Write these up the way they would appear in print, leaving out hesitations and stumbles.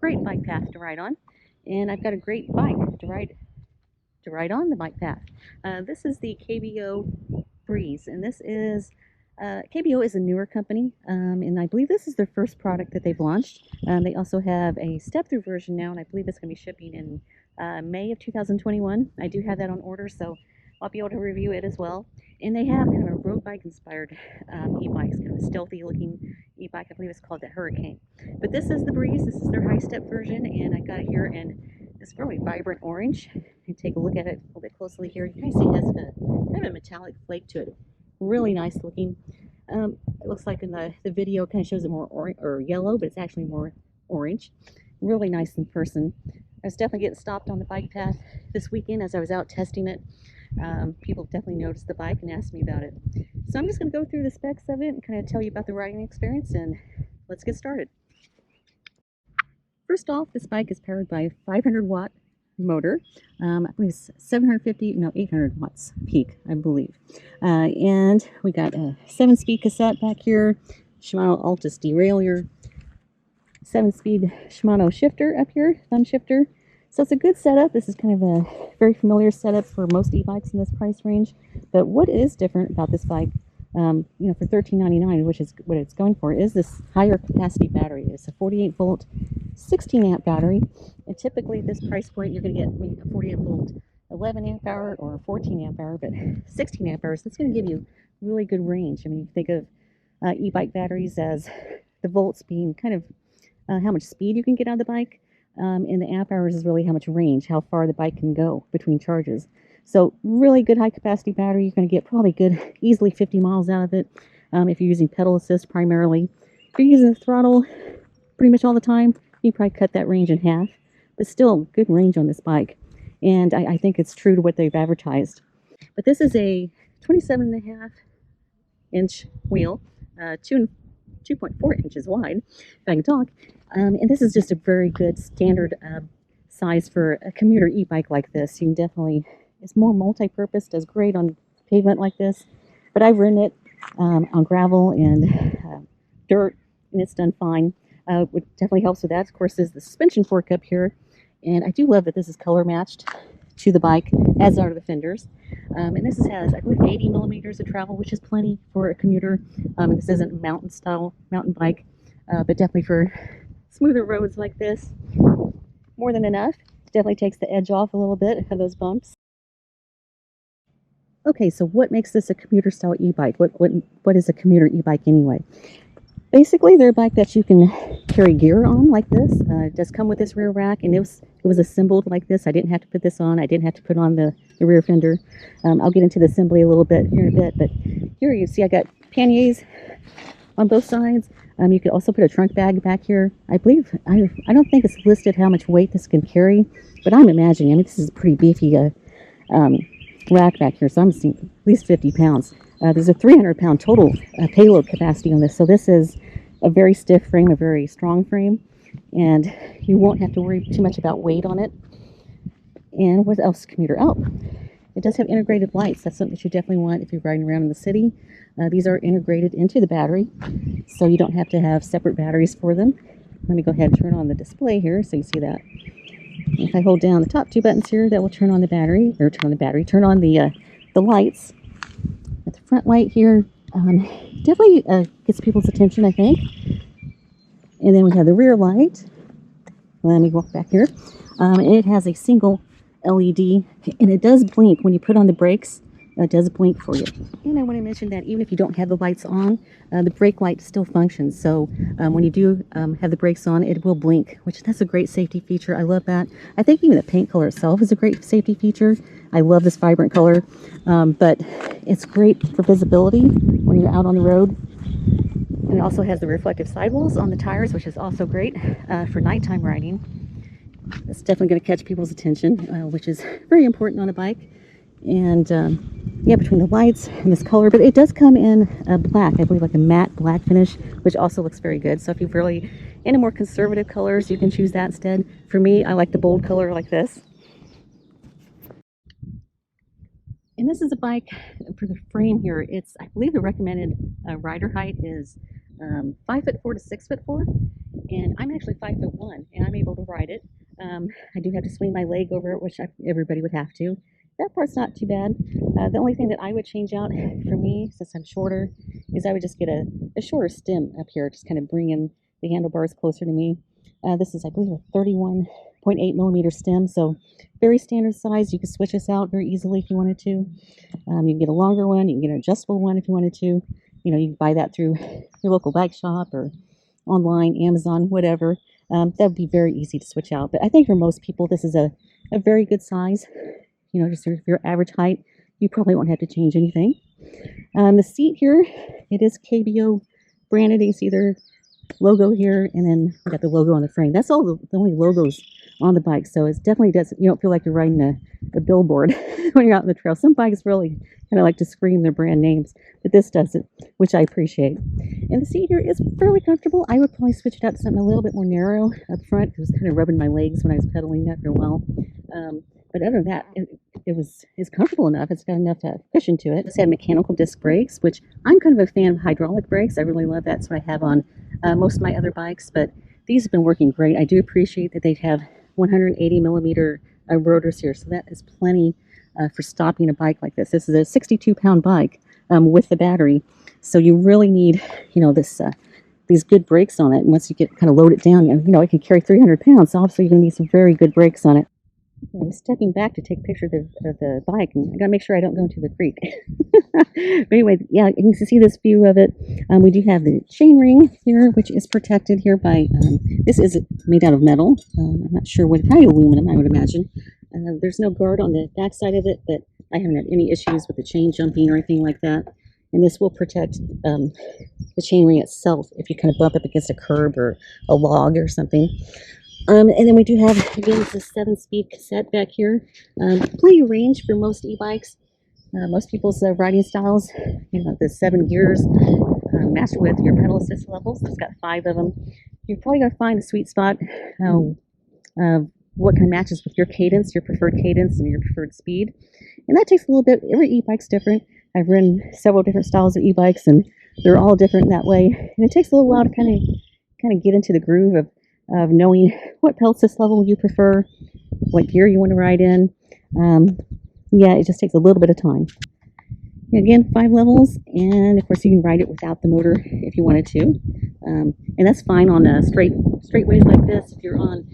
great bike path to ride on, and I've got a great bike to ride on the bike path. This is the KBO Breeze, and this is KBO is a newer company, and I believe this is their first product that they've launched. They also have a step-through version now, and I believe it's going to be shipping in May of 2021. I do have that on order, so I'll be able to review it as well. And they have kind of a road bike inspired e-bikes, kind of a stealthy looking e-bike. I believe it's called the Hurricane. But this is the Breeze. This is their high step version, and I got it here in this really vibrant orange. You take a look at it a little bit closely here. You can see it has kind of a metallic flake to it. Really nice looking. It looks like in the video kind of shows it more orange or yellow, but it's actually more orange. Really nice in person. I was definitely getting stopped on the bike path this weekend as I was out testing it. People definitely noticed the bike and asked me about it. So I'm just going to go through the specs of it and kind of tell you about the riding experience, and let's get started. First off, this bike is powered by a 500-watt motor. I believe it's 800 watts peak, I believe. And we got a 7-speed cassette back here, Shimano Altus derailleur, 7-speed Shimano shifter up here, thumb shifter. So it's a good setup. This is kind of a very familiar setup for most e-bikes in this price range. But what is different about this bike, for $13.99, which is what it's going for, is this higher capacity battery. It's a 48 volt, 16 amp battery. And typically at this price point, you're going to get maybe a 48 volt, 11 amp hour or 14 amp hour, but 16 amp hours, that's going to give you really good range. I mean, you think of e-bike batteries as the volts being kind of how much speed you can get out of the bike. And the amp hours is really how much range, how far the bike can go between charges. So really good high capacity battery. You're going to get probably good, easily 50 miles out of it if you're using pedal assist primarily. If you're using the throttle pretty much all the time, you probably cut that range in half. But still, good range on this bike. And I think it's true to what they've advertised. But this is a 27.5-inch wheel, 2.4 inches wide, if I can talk. And this is just a very good standard size for a commuter e-bike like this. You can definitely, it's more multi-purpose, does great on pavement like this. But I've ridden it on gravel and dirt, and it's done fine. What definitely helps with that, of course, is the suspension fork up here. And I do love that this is color matched to the bike, as are the fenders. And this has, I believe, 80 millimeters of travel, which is plenty for a commuter. This isn't a mountain bike, but definitely for smoother roads like this, more than enough. Definitely takes the edge off a little bit of those bumps. Okay, so what makes this a commuter style e-bike? What is a commuter e-bike anyway? Basically, they're a bike that you can carry gear on like this. It does come with this rear rack, and it was assembled like this. I didn't have to put this on. I didn't have to put on the rear fender. I'll get into the assembly a little bit here in a bit, but here you see I got panniers on both sides. You could also put a trunk bag back here. I believe, I don't think it's listed how much weight this can carry, but I'm imagining, I mean, this is a pretty beefy rack back here, so I'm seeing at least 50 pounds. There's a 300-pound total payload capacity on this, so this is a very stiff frame, a very strong frame, and you won't have to worry too much about weight on it. And what else, commuter? Oh, it does have integrated lights. That's something that you definitely want if you're riding around in the city. These are integrated into the battery, so you don't have to have separate batteries for them. Let me go ahead and turn on the display here so you see that. If I hold down the top two buttons here, that will turn on the battery, or turn on the lights. At the front light here, definitely gets people's attention, I think. And then we have the rear light. Let me walk back here. It has a single LED, and it does blink when you put on the brakes. It does blink for you. And I want to mention that even if you don't have the lights on, the brake light still functions. So when you do have the brakes on, it will blink, which that's a great safety feature. I love that. I think even the paint color itself is a great safety feature. I love this vibrant color, but it's great for visibility when you're out on the road. And it also has the reflective sidewalls on the tires, which is also great for nighttime riding. It's definitely going to catch people's attention, which is very important on a bike. And yeah, between the lights and this color, but it does come in black, I believe, like a matte black finish, which also looks very good. So if you're really into more conservative colors, you can choose that instead. For me, I like the bold color like this. And this is a bike for the frame here. It's, I believe the recommended rider height is 5'4" to 6'4", and I'm actually 5'1", and I'm able to ride it. I do have to swing my leg over it, which everybody would have to. That part's not too bad. The only thing that I would change out for me, since I'm shorter, is I would just get a shorter stem up here, just kind of bring in the handlebars closer to me. This is, I believe, a 31.8 millimeter stem, so very standard size. You can switch this out very easily if you wanted to. You can get a longer one, you can get an adjustable one if you wanted to. You know, you can buy that through your local bike shop or online, Amazon, whatever. That would be very easy to switch out. But I think for most people, this is a very good size. You know, just if your average height, you probably won't have to change anything. The seat here, it is KBO branded. You see their logo here, and then we got the logo on the frame. That's all the only logos on the bike, so it definitely doesn't, you don't feel like you're riding a billboard when you're out in the trail. Some bikes really kind of like to scream their brand names, but this doesn't, which I appreciate. And the seat here is fairly comfortable. I would probably switch it out to something a little bit more narrow up front. It was kind of rubbing my legs when I was pedaling after a while. But other than that, it's comfortable enough. It's got enough cushion to it. It's had mechanical disc brakes, which I'm kind of a fan of hydraulic brakes. I really love that. That's what I have on most of my other bikes, but these have been working great. I do appreciate that they have 180 millimeter rotors here, so that is plenty for stopping a bike like this. This is a 62-pound bike with the battery, so you really need, you know, these good brakes on it. And once you get kind of load it down, you know, it can carry 300 pounds, so obviously you're going to need some very good brakes on it. I'm stepping back to take a picture of the bike, and I gotta make sure I don't go into the creek. But anyway, yeah, you can see this view of it. We do have the chain ring here, which is protected here by, this is made out of metal. I'm not sure what, probably aluminum, I would imagine. There's no guard on the back side of it, but I haven't had any issues with the chain jumping or anything like that. And this will protect the chain ring itself if you kind of bump up against a curb or a log or something. And then we do have, again, it's a 7-speed cassette back here. Plenty of range for most e-bikes. Most people's riding styles, you know, the 7 gears match with your pedal assist levels. It's got 5 of them. You're probably going to find a sweet spot what kind of matches with your cadence, your preferred cadence, and your preferred speed. And that takes a little bit. Every e-bike's different. I've ridden several different styles of e-bikes, and they're all different in that way. And it takes a little while to kind of get into the groove of knowing what pedal assist level you prefer, what gear you want to ride in. Yeah, it just takes a little bit of time. Again, 5 levels, and of course you can ride it without the motor if you wanted to. And that's fine on straight ways like this. If you're on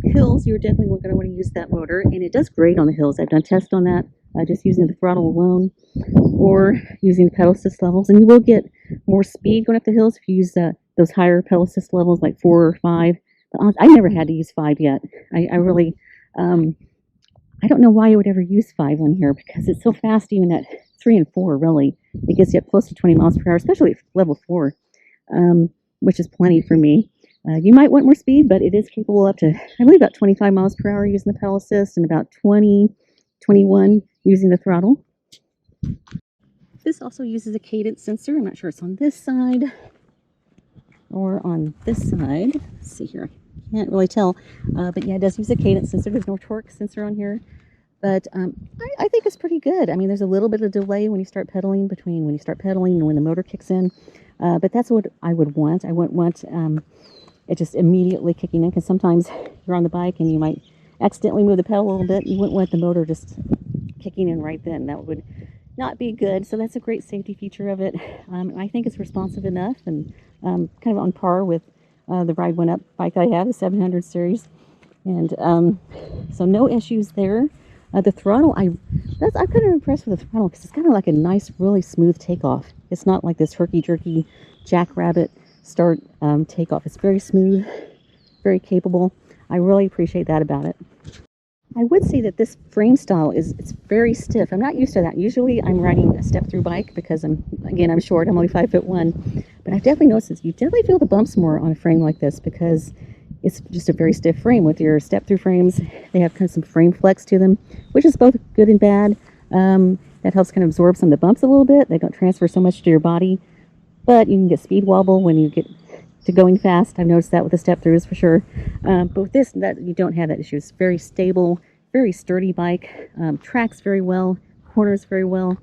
hills, you're definitely going to want to use that motor, and it does great on the hills. I've done tests on that, just using the throttle alone or using the pedal assist levels, and you will get more speed going up the hills if you use those higher pedal assist levels like 4 or 5. But I never had to use 5 yet. I really, I don't know why you would ever use 5 on here, because it's so fast. Even at 3 and 4, really, it gets you up close to 20 miles per hour, especially at level 4, which is plenty for me. You might want more speed, but it is capable up to, I believe, about 25 miles per hour using the pedal assist, and about 20, 21 using the throttle. This also uses a cadence sensor. I'm not sure it's on this side or on this side. Let's see here. Can't really tell. But yeah, it does use a cadence sensor. There's no torque sensor on here. But I think it's pretty good. I mean, there's a little bit of delay when you start pedaling, between when you start pedaling and when the motor kicks in. But that's what I would want. I wouldn't want it just immediately kicking in, because sometimes you're on the bike and you might accidentally move the pedal a little bit. You wouldn't want the motor just kicking in right then. That would not be good. So that's a great safety feature of it. I think it's responsive enough, and kind of on par with the Ride One Up bike I have, the 700 series. And so no issues there. The throttle, I'm kind of impressed with the throttle, because it's kind of like a nice, really smooth takeoff. It's not like this herky-jerky jackrabbit start takeoff. It's very smooth, very capable. I really appreciate that about it. I would say that this frame style it's very stiff. I'm not used to that. Usually I'm riding a step-through bike because I'm short. I'm only 5'1", but I've definitely noticed this. You definitely feel the bumps more on a frame like this, because it's just a very stiff frame. With your step-through frames, they have kind of some frame flex to them, which is both good and bad. That helps kind of absorb some of the bumps a little bit. They don't transfer so much to your body, but you can get speed wobble when you get to going fast. I've noticed that with the step-throughs for sure. But with this, you don't have that issue. It's very stable, very sturdy bike. Tracks very well, corners very well.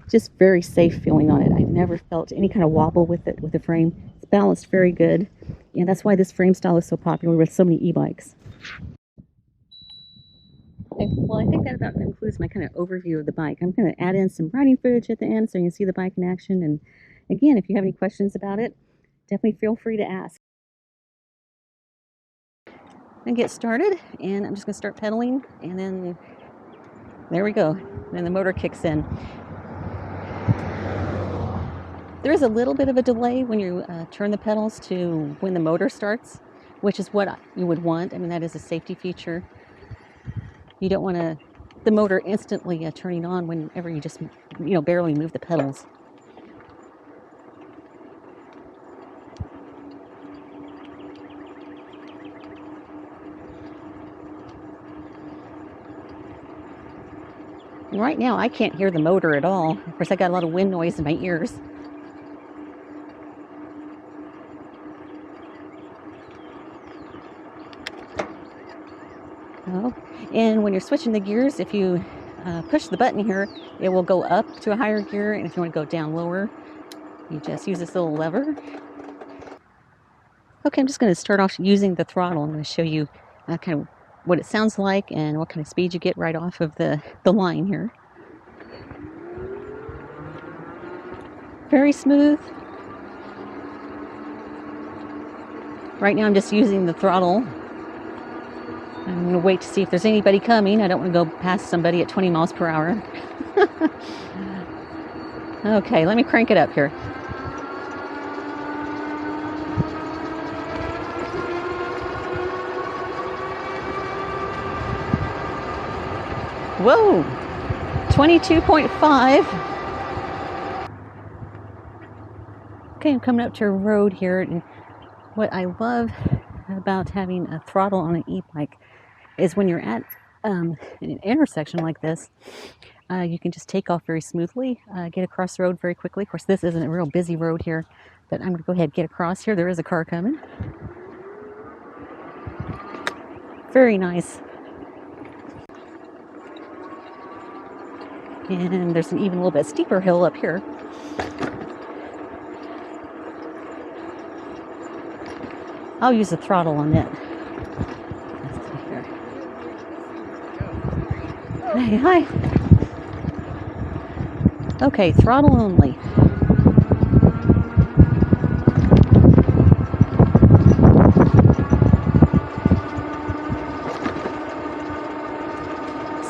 just very safe feeling on it. I've never felt any kind of wobble with it, with the frame. It's balanced very good, and that's why this frame style is so popular with so many e-bikes. Okay, well, I think that about concludes my kind of overview of the bike. I'm going to add in some riding footage at the end so you can see the bike in action. And again, if you have any questions about it, definitely feel free to ask. And get started, and I'm just going to start pedaling, and then there we go. Then the motor kicks in. There is a little bit of a delay when you turn the pedals to when the motor starts, which is what you would want. I mean, that is a safety feature. You don't want the motor instantly turning on whenever you just, barely move the pedals. And right now, I can't hear the motor at all. Of course, I got a lot of wind noise in my ears. Oh, and when you're switching the gears, if you push the button here, it will go up to a higher gear, and if you want to go down lower, you just use this little lever. Okay, I'm just going to start off using the throttle. I'm going to show you kind of what it sounds like and what kind of speed you get right off of the line here. Very smooth. Right now I'm just using the throttle. I'm going to wait to see if there's anybody coming. I don't want to go past somebody at 20 miles per hour. Okay, let me crank it up here. Whoa, 22.5. Okay, I'm coming up to a road here, and what I love about having a throttle on an e-bike is when you're at an intersection like this, you can just take off very smoothly, get across the road very quickly. Of course, this isn't a real busy road here, but I'm going to go ahead and get across here. There is a car coming. Very nice. And there's an even a little bit steeper hill up here. I'll use the throttle on that. Hey, hi. Okay, throttle only.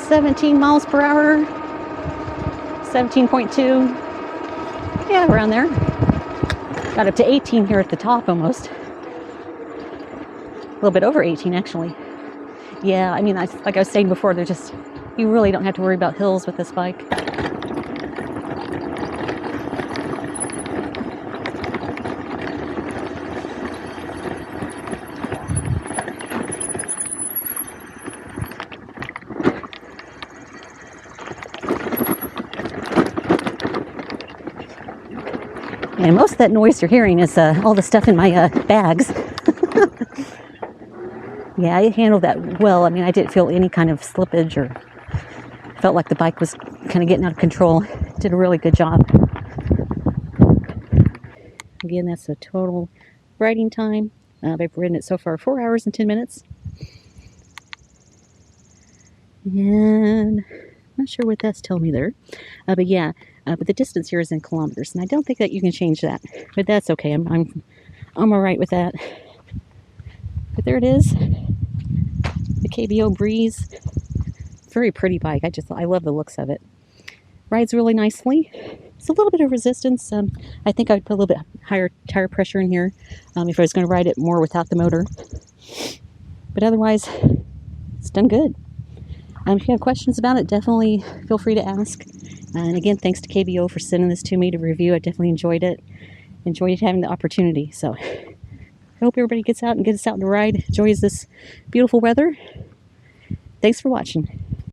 $17 miles per hour. 17.2. Yeah, around there. Got up to 18 here at the top almost. A little bit over 18 actually. Yeah, I mean, like I was saying before, you really don't have to worry about hills with this bike. And most of that noise you're hearing is all the stuff in my bags. Yeah, I handled that well. I mean, I didn't feel any kind of slippage or felt like the bike was kind of getting out of control. Did a really good job. Again, that's the total riding time. I've ridden it so far 4 hours and 10 minutes. And I'm not sure what that's telling me there. But yeah, but the distance here is in kilometers, and I don't think that you can change that. But that's okay. I'm all right with that. But there it is, the KBO Breeze. Very pretty bike. I love the looks of it. Rides really nicely. It's a little bit of resistance. I think I'd put a little bit higher tire pressure in here if I was going to ride it more without the motor. But otherwise, it's done good. If you have questions about it, definitely feel free to ask. And again, thanks to KBO for sending this to me to review. I definitely enjoyed it. Enjoyed having the opportunity. So I hope everybody gets out and gets out to ride, enjoys this beautiful weather. Thanks for watching.